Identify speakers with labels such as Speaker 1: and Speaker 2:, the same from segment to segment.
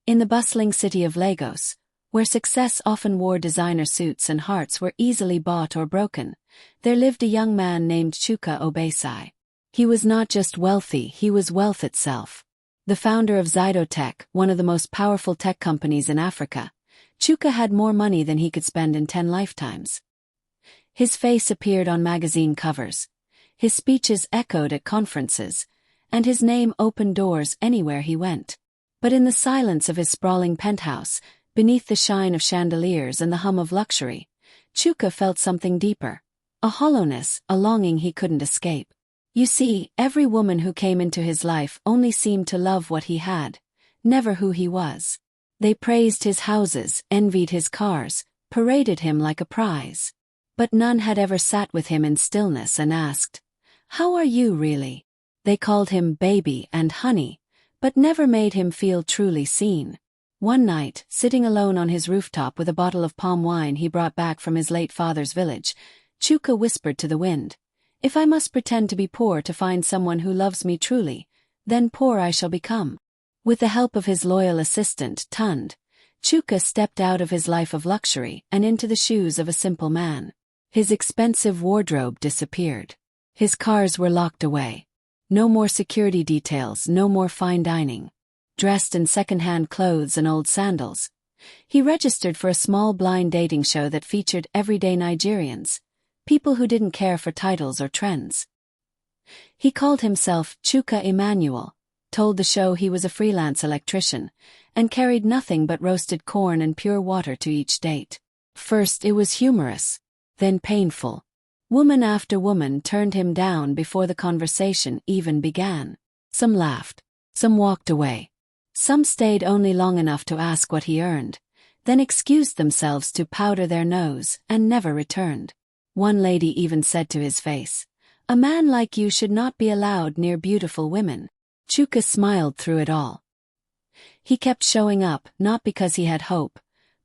Speaker 1: In the bustling city of Lagos, where success often wore designer suits and hearts were easily bought or broken, there lived a young man named Chuka Obesai. He was not just wealthy, he was wealth itself. The founder of Zydotech, one of the most powerful tech companies in Africa, Chuka had more money than he could spend in 10 lifetimes. His face appeared on magazine covers, his speeches echoed at conferences, and his name opened doors anywhere he went. But in the silence of his sprawling penthouse, beneath the shine of chandeliers and the hum of luxury, Chuka felt something deeper, a hollowness, a longing he couldn't escape. You see, every woman who came into his life only seemed to love what he had, never who he was. They praised his houses, envied his cars, paraded him like a prize. But none had ever sat with him in stillness and asked, "How are you really?" They called him baby and honey, but never made him feel truly seen. One night, sitting alone on his rooftop with a bottle of palm wine he brought back from his late father's village, Chuka whispered to the wind, "If I must pretend to be poor to find someone who loves me truly, then poor I shall become." With the help of his loyal assistant, Tund, Chuka stepped out of his life of luxury and into the shoes of a simple man. His expensive wardrobe disappeared. His cars were locked away. No more security details, no more fine dining. Dressed in second-hand clothes and old sandals, he registered for a small blind dating show that featured everyday Nigerians, people who didn't care for titles or trends. He called himself Chuka Emmanuel, told the show he was a freelance electrician, and carried nothing but roasted corn and pure water to each date. First it was humorous, then painful. Woman after woman turned him down before the conversation even began. Some laughed, some walked away. Some stayed only long enough to ask what he earned, then excused themselves to powder their nose and never returned. One lady even said to his face, "A man like you should not be allowed near beautiful women." Chuka smiled through it all. He kept showing up, not because he had hope,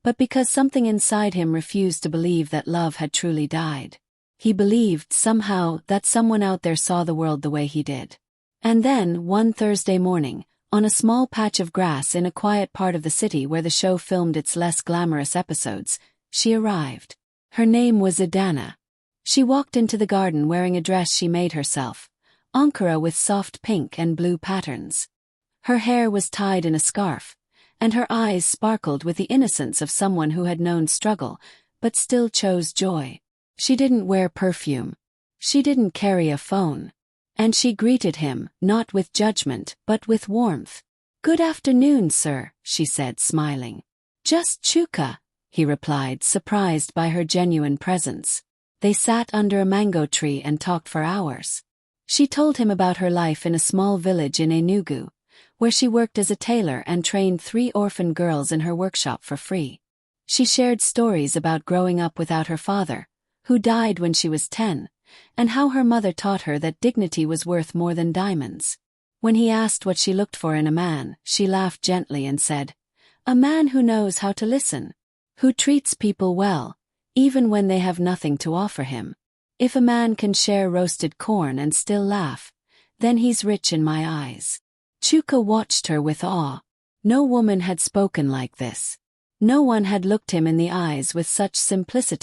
Speaker 1: but because something inside him refused to believe that love had truly died. He believed, somehow, that someone out there saw the world the way he did. And then, one Thursday morning, on a small patch of grass in a quiet part of the city where the show filmed its less glamorous episodes, she arrived. Her name was Adana. She walked into the garden wearing a dress she made herself, Ankara with soft pink and blue patterns. Her hair was tied in a scarf, and her eyes sparkled with the innocence of someone who had known struggle, but still chose joy. She didn't wear perfume. She didn't carry a phone. And she greeted him, not with judgment, but with warmth. "Good afternoon, sir," she said, smiling. "Just Chuka," he replied, surprised by her genuine presence. They sat under a mango tree and talked for hours. She told him about her life in a small village in Enugu, where she worked as a tailor and trained 3 orphan girls in her workshop for free. She shared stories about growing up without her father, who died when she was 10, and how her mother taught her that dignity was worth more than diamonds. When he asked what she looked for in a man, she laughed gently and said, "A man who knows how to listen, who treats people well, even when they have nothing to offer him. If a man can share roasted corn and still laugh, then he's rich in my eyes." Chuka watched her with awe. No woman had spoken like this. No one had looked him in the eyes with such simplicity.